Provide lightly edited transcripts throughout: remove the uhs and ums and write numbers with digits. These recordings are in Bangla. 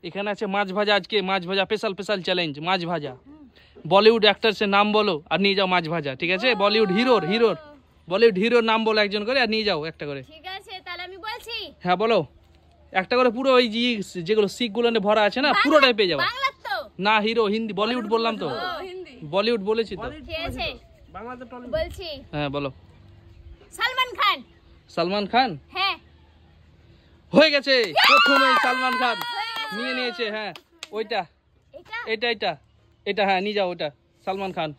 এখানে আছে মাছ ভাজা। আজকে মাছ ভাজা স্পেশাল স্পেশাল চ্যালেঞ্জ, মাছ ভাজা। বলিউড অ্যাক্টরসের নাম বলো আর নিয়ে যাও মাছ ভাজা, ঠিক আছে? বলিউড হিরোর নাম বলো একজন করে, আর নিয়ে যাও একটা করে। ঠিক আছে, তাহলে আমি বলছি। হ্যাঁ বলো, একটা করে পুরো ওই যেগুলো শিখগুলো ভরা আছে না, পুরোটাই পেয়ে যাবো। বাংলা তো না, হিরো হিন্দি, বলিউড বললাম তো, বলিউড বলেছি তো। ঠিক আছে, বলছি। হ্যাঁ বলো। সালমান খান। সালমান খান হ্যাঁ, হয়ে গেছে, প্রথমেই সালমান খান নিয়ে নিয়েছে। হ্যাঁ ওইটা, এটা হ্যাঁ নিয়ে যাও ওটা। সালমান খান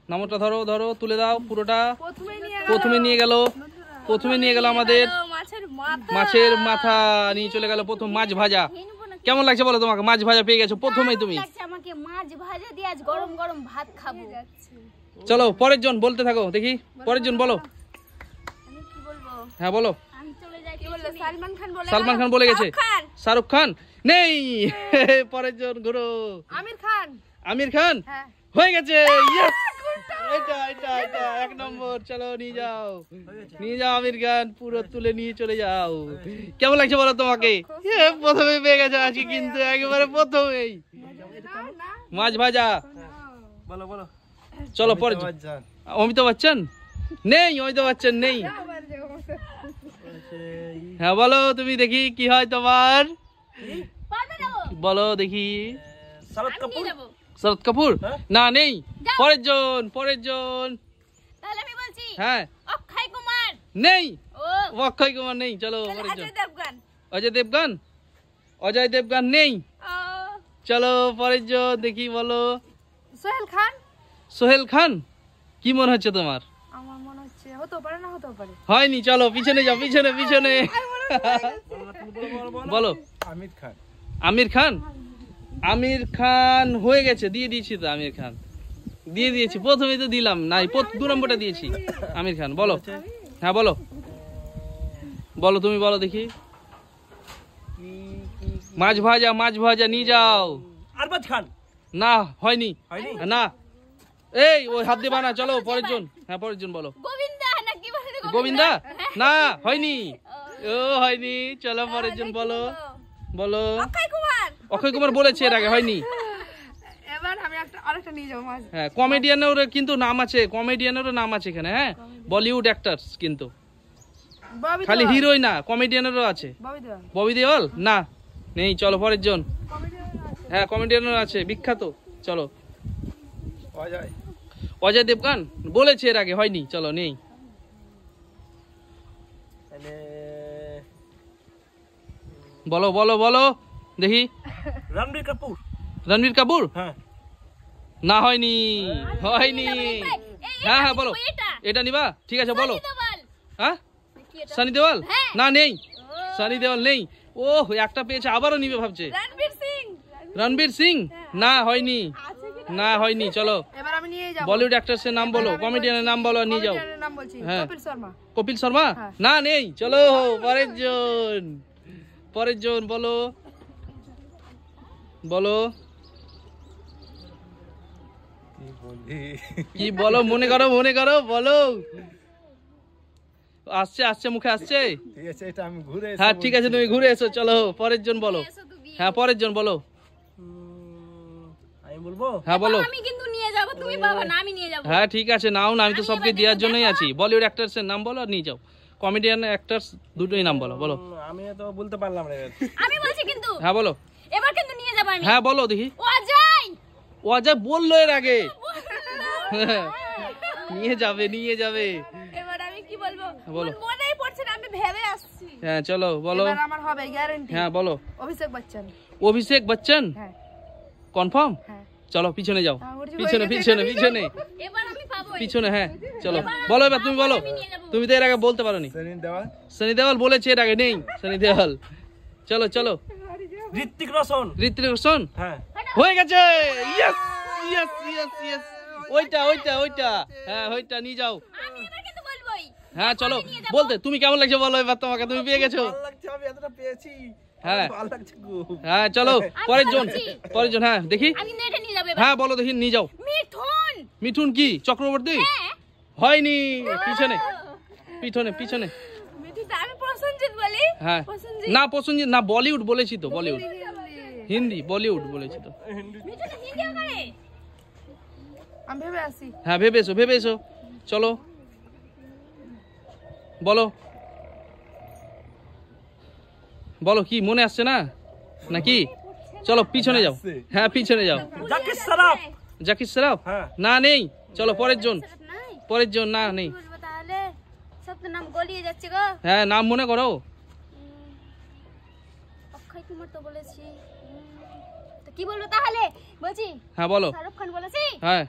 নামটা ধরো, তুলে দাও পুরোটা। প্রথমে নিয়ে গেল আমাদের মাছের মাথা, নিয়ে চলে গেল প্রথম মাছ ভাজা। কেমন লাগছে বলো তোমাকে? মাছ ভাজা পেয়ে গেছো প্রথমেই তুমি। আমাকে মাছ ভাজা দিয়ে আজ গরম গরম ভাত খাবো। চলো পরের জন বলতে থাকো, দেখি পরের জন বলো। আমি কি বলবো? হ্যাঁ বলো। আমি চলে যাই। কি বললো? সালমান খান বলে গেছে। শাহরুখ খান নেই। পরের জন ঘুরো। আমির খান হ্যাঁ, হয়ে গেছে। ইয়েস, এটা এক নম্বর। চলো নিয়ে যাও আমির খান, পুরো তুলে নিয়ে চলে যাও। কেমন লাগছে বলো তোমাকে? প্রথমে পেয়ে গেছে আজকে, কিন্তু একেবারে প্রথমেই মাছ ভাজা। বলো। চলো পরে। অমিতাভ বচ্চন নেই, হ্যাঁ বলো তুমি, দেখি কি হয় তোমার। বলো দেখি। শরৎ কাপুর না, নেই। পরের জন। তাহলে আমি বলছি। হ্যাঁ অক্ষয় কুমার নেই, ও অক্ষয় কুমার নেই। চলো পরের জন। অজয় দেবগান নেই। চলো পরের জন, দেখি বলো। সোহেল খান কি মনে হচ্ছে তোমার? আমার মনে হচ্ছে হতে পারে, না হতে পারে। হয়নি, চলো পিছনে যাও, পিছনে। বলো। আমির খান হয়ে গেছে, দিয়ে দিয়েছি তো। আমির খান দিয়ে দিয়েছি, প্রথমে তো দিলাম না, 2 নম্বরটা দিয়েছি। আমির খান বলো। হ্যাঁ বলো তুমি বলো দেখি। মাছ ভাজা নিয়ে যাও। আরবাজ খান না, হয়নি না। এই ওই হাত দিয়ে বানা। চলো পরের জন। হ্যাঁ পরের জন বলো। গোবিন্দা না, হয়নি। হয়নি। চলো পরের জন বলো। অক্ষয় কুমার বলেছে এর আগে, হয়নি। এবার আমি আরেকটা নিয়ে যাবো মাছ। হ্যাঁ কমেডিয়ানেরও কিন্তু নাম আছে, এখানে। হ্যাঁ বলিউড অ্যাক্টরস কিন্তু, খালি হিরোই না, কমেডিয়ানেরও আছে। ববি দেওয়াল না, নেই। চলো পরের জন। হ্যাঁ কমেডিয়ানেরও আছে, বিখ্যাত। চলো অজয় দেবগান বলেছে এর আগে, হয়নি। চলো নেই। বলো দেখি। রণবীর কাপুর না, হয়নি। হ্যাঁ বলো। এটা নিবা, ঠিক আছে বলো। হ্যাঁ সানি দেওয়াল না, নেই। সানি দেওয়াল নেই। ও একটা পেয়েছে, আবারও নিবে ভাবছে। রণবীর সিং না, হয়নি। চলো বলিউড অ্যাক্টরসের নাম বলো, কমেডিয়ানের নাম বলো, নিয়ে যাও। হ্যাঁ কপিল শর্মা না, নেই। চলো পরের জন বলো। কি বলো, মনে করো বলো। আসছে মুখে আসছে। হ্যাঁ ঠিক আছে, তুমি ঘুরে এসো। চলো পরের জন বলো। হ্যাঁ পরের জন বলো। হ্যাঁ বলো। হ্যাঁ ঠিক আছে, নাও না, আমি তো সবকে দেওয়ার জন্যই আছি। বলিউড অ্যাক্টরসের নাম বলো আর নিয়ে যাও। কমেডিয়ান অ্যাক্টরস দুটোই নাম বলো। আমি তো বলতে পারলাম না। আমি বলছি কিন্তু। হ্যাঁ বলো। এবার কিন্তু নিয়ে যাব আমি। হ্যাঁ বলো দেখি। অজয় বললো এর আগে। নিয়ে যাবে। এবার আমি কি বলবো? বলো। মনেই পড়ছে না, আমি ভেবে আসছি। হ্যাঁ চলো বলো। এবার আমার হবে গ্যারান্টি। হ্যাঁ বলো। অভিষেক বচ্চন। হ্যাঁ কনফার্ম। হ্যাঁ চলো পিছনে যাও, পিছনে। এবার আমি পাবো। পিছনে হ্যাঁ চলো বলো। এবার তুমি বলো, তুমি তো এর আগে বলতে পারোনি। সানি দেওয়াল বলেছে এর আগে, নেই সানি দেওয়াল। চলো ঋত্বিক রোশন হ্যাঁ হয়ে গেছে। ইয়েস। ওইটা হ্যাঁ ওইটা নিয়ে যাও। আমি এবার কিন্তু বলবোই। হ্যাঁ চলো বলতে। তুমি কেমন লাগছে বলো এবার তোমাকে? তুমি পেয়ে গেছো। ভালো লাগছে, আমি এতটা পেয়েছি। হ্যাঁ ভালো লাগছে খুব। হ্যাঁ চলো পরের জন। হ্যাঁ দেখি। আমি কিন্তু এটা নিয়ে যাব এবার। হ্যাঁ বলো দেখি, নিয়ে যাও। মিঠুন কি চক্রবর্তী? হয়নি। পিছনে। মিঠুন আমি প্রসেনজিৎ বলি। হ্যাঁ না প্রসেনজিৎ না, বলিউড বলেছি তো, বলিউড। হিন্দি বলিউড বলেছি তো। মিঠুন হিন্দিও করে আমি ভেবে আসি। হ্যাঁ ভেবে এসো চলো বলো বলো কি মনে আসছে না নাকি? চলো পিছনে যাও, হ্যাঁ পিছনে যাও। জাকির সরাফ। জাকির সরাফ হ্যাঁ। না নেই, চলো পরের জন না নেই। বলবো তাহলে সব তো নাম গলিয়ে যাচ্ছে গো। হ্যাঁ নাম মনে করো। অক্ষয় কুমার তো বলেছি, তো কি বলবো তাহলে? বলছি হ্যাঁ বলো। শাহরুখ খান বলেছি। হ্যাঁ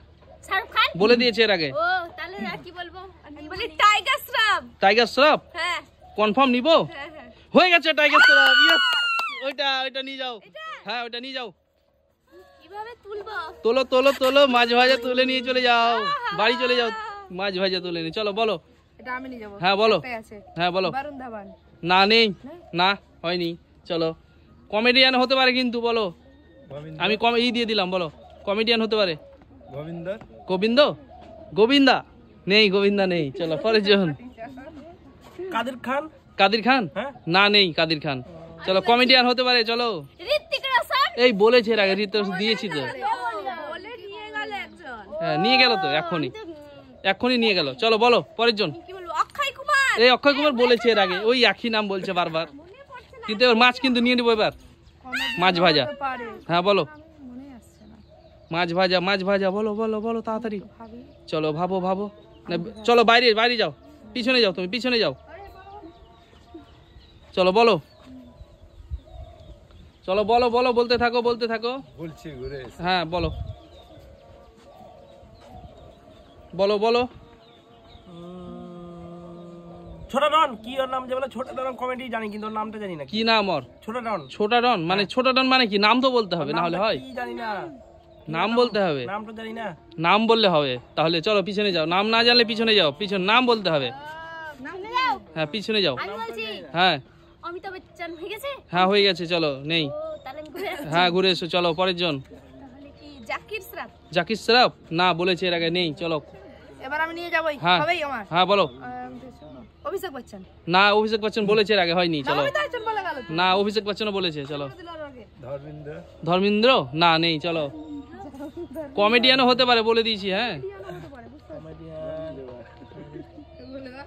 শাহরুখ খান বলে দিয়েছে এর আগে। ও তাহলে আর কি বলবো? আমি বলি টাইগার শ্রফ। টাইগার শ্রফ হ্যাঁ কনফার্ম নিবো? হ্যাঁ হ্যাঁ। হয়ে গেছে টাইগার শ্রফ, ইয়েস। ওইটা নিয়ে যাও। হ্যাঁ ওইটা নিয়ে যাও। কিভাবে তুলবো? তোলো মাছ ভাজা তুলে নিয়ে চলে যাও, বাড়ি চলে যাও, মাছ ভাজা তুলে নিয়ে চলো। বলো। এটা আমি নিয়ে যাবো। হ্যাঁ বলো। একটাই আছে। হ্যাঁ বলো। বরুণ ধাবান। না নেই, না হয়নি। চলো কমেডিয়ান হতে পারে কিন্তু বলো। আমি দিয়ে দিলাম, বলো কমেডিয়ান হতে পারে। গোবিন্দা নেই, গোবিন্দা নেই। চলো পরের জন। কাদির খান হ্যাঁ। না নেই কাদির খান। চলো কমেডিয়ান হতে পারে চলো। ঋত্বিক রোশন। এই বলেছে এর আগে, ঋত্বিক রোশন দিয়েছি তো। বলে নিয়ে গেল একজন। হ্যাঁ নিয়ে গেল তো এক্ষুনি নিয়ে গেল। চলো বলো পরের জন। কি বলবো? অক্ষয় কুমার। এই অক্ষয় কুমার বলেছে এর আগে, ওই একই নাম বলছে বারবার। কিন্তু এবার মাছ কিন্তু নিয়ে নেবো এবার। মাছ ভাজা। পারে। হ্যাঁ বলো। মনে আসছে না। মাছ ভাজা বলো তাড়াতাড়ি। ভাবি। চলো ভাবো না, চলো বাইরে যাও, পিছনে যাও, তুমি পিছনে যাও। চলো বলো বলতে থাকো বলছি ঘুরে। হ্যাঁ বলো। ছোট ডন। কি ওর নাম যে বলে ছোট ডন? কমেডি জানি কিন্তু ওর নামটা জানি না। কি নাম ওর? ছোট ডন। ছোটা ডন মানে কি? নাম তো বলতে হবে, না হলে হয়? কি জানি না, নাম বলতে হবে। নামটা জানি না। নাম বললে হবে তাহলে। চলো পিছনে যাও, নাম না জানলে পিছনে যাও, নাম বলতে হবে। শুনে যাও। হ্যাঁ পিছনে যাও। আমি বলছি হ্যাঁ অমিতাভ বচ্চন হয়ে গেছে। হ্যাঁ হয়ে গেছে। চলো নেই। ও তাহলে আমি ঘুরে আসছি। হ্যাঁ ঘুরে এসো। চলো পরের জন। তাহলে কি জাকির শ্রফ? জাকির শ্রফ না বলেছে এর আগে, নেই। চলো এবার আমি নিয়ে যাবই। হ্যাঁ হবেই আমার। হ্যাঁ বলো। অভিষেক বচ্চন। না অভিষেক বচ্চন বলেছে এর আগে, হয়নি। চলো অমিতাভ বচ্চন বলে গেল। না অভিষেক বচ্চনও বলেছে। চলো দিল আগে। ধর্মেন্দ্র না নেই। চলো কমেডিয়ানও হতে পারে বলে দিয়েছি। হ্যাঁ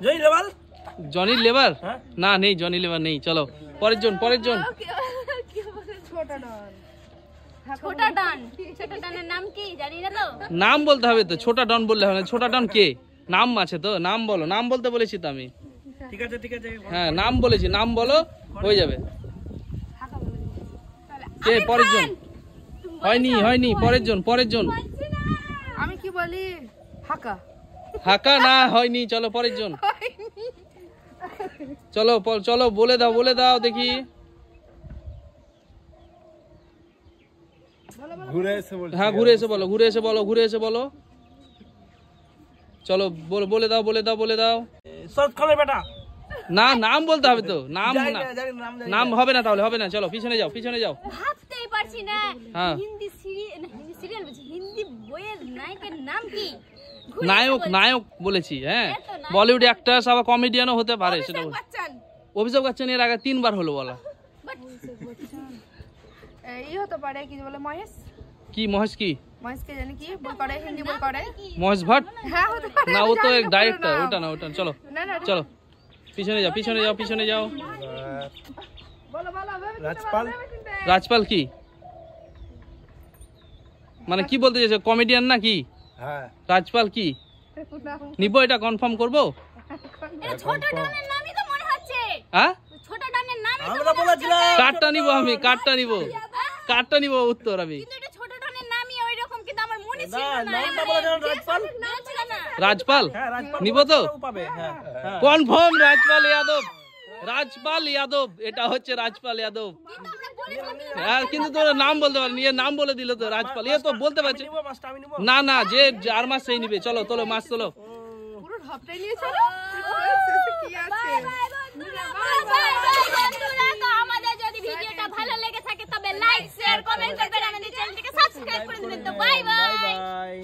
জয় লেবাল। জনি লেবার হ্যাঁ। না নেই, জনি লেবার নেই। চলো পরের জন। কি বলে? ছোট ডন। ছোট ডানের নাম কি জানি না তো। নাম বলতে হবে তো, ছোটা ডন বললে হবে না। ছোটা ডন কে? নাম আছে তো, নাম বলো। নাম বলতে বলেছি তো আমি। ঠিক আছে হ্যাঁ নাম বলেছি, নাম বলো হয়ে যাবে। কে পরের জন? হয়নি পরের জন। আমি কি বলি? হাকা না হয়নি। চলো পরের জন। চলো বলে দাও দেখি। হ্যাঁ ঘুরে এসে বলো। চলো বলে দাও। সৎ খানের বেটা। না নাম বলতে হবে তো। নাম জানি না, না, জানি না, নাম জানি নাম না। হবে না তাহলে, হবে না। চলো পিছনে যাও। ভাবতেই পারছি না। হ্যাঁ। হিন্দি সিরিয়াল বলছি, হিন্দি বইয়ের নায়কের নাম কি? ঘুরে নায়ক বলেছি। হ্যাঁ এত নায়ক। বলিউড অ্যাক্ট্রেস আবার কমেডিয়ানও হতে পারে। সেটা অভিষেক বচ্চন। অভিষেক বচ্চন এর আগে 3 বার হলো বলা। এই হতে পারে কি বলে? মহেশ। কি মহেশ? কি মহেশকে জানি কি বই করে? হিন্দি বই করে। মহেশ ভাট হ্যাঁ হতে পারে। না, ও আমি তো জানি এক না ডাইরেক্টর। পুরো ওটা নাম। না চলো না চলো পিছনে যাও। বলো রাজপাল। রাজপাল কি মানে? কি বলতে চাইছো? কমেডিয়ান না কি? হ্যাঁ। রাজপাল কি নিবো? এটা কনফার্ম করবো? এটা ছোট ডানের নামই তো মনে হচ্ছে। হ্যাঁ ছোট ডানের নামই তো আমরা মনে বলেছিলাম। কার্ডটা নিবো উত্তর আমি। কিন্তু এটা ছোট ডানের নামই ওইরকম, কিন্তু আমার মনে ছিল না, না। নামটা বলেছিলাম রাজপাল। নাম ছিল না। রাজপাল হ্যাঁ রাজপাল নিবো তো? পাবে। হ্যাঁ কনফার্ম রাজপাল যাদব। এটা হচ্ছে রাজপাল যাদব। কিন্তু আমরা বলেছিলাম হ্যাঁ কিন্তু তোর নাম বলতে পারেনি, এর নাম বলে দিল তো রাজপাল। এ তো বলতে পারছে নিবো মাছটা, আমি নিবো। না যে যার মাছ সেই নিবে। চলো মাছ তোলো। পুরো ঢপটাই নিয়ে চলো। কি আছে? বন্ধুরা, তো আমাদের যদি ভিডিওটা ভালো লেগে থাকে তবে লাইক শেয়ার কমেন্ট করবেন, আমাদের চ্যানেলটিকে সাবস্ক্রাইব করে দিবেন। তো বাই বাই। বাই।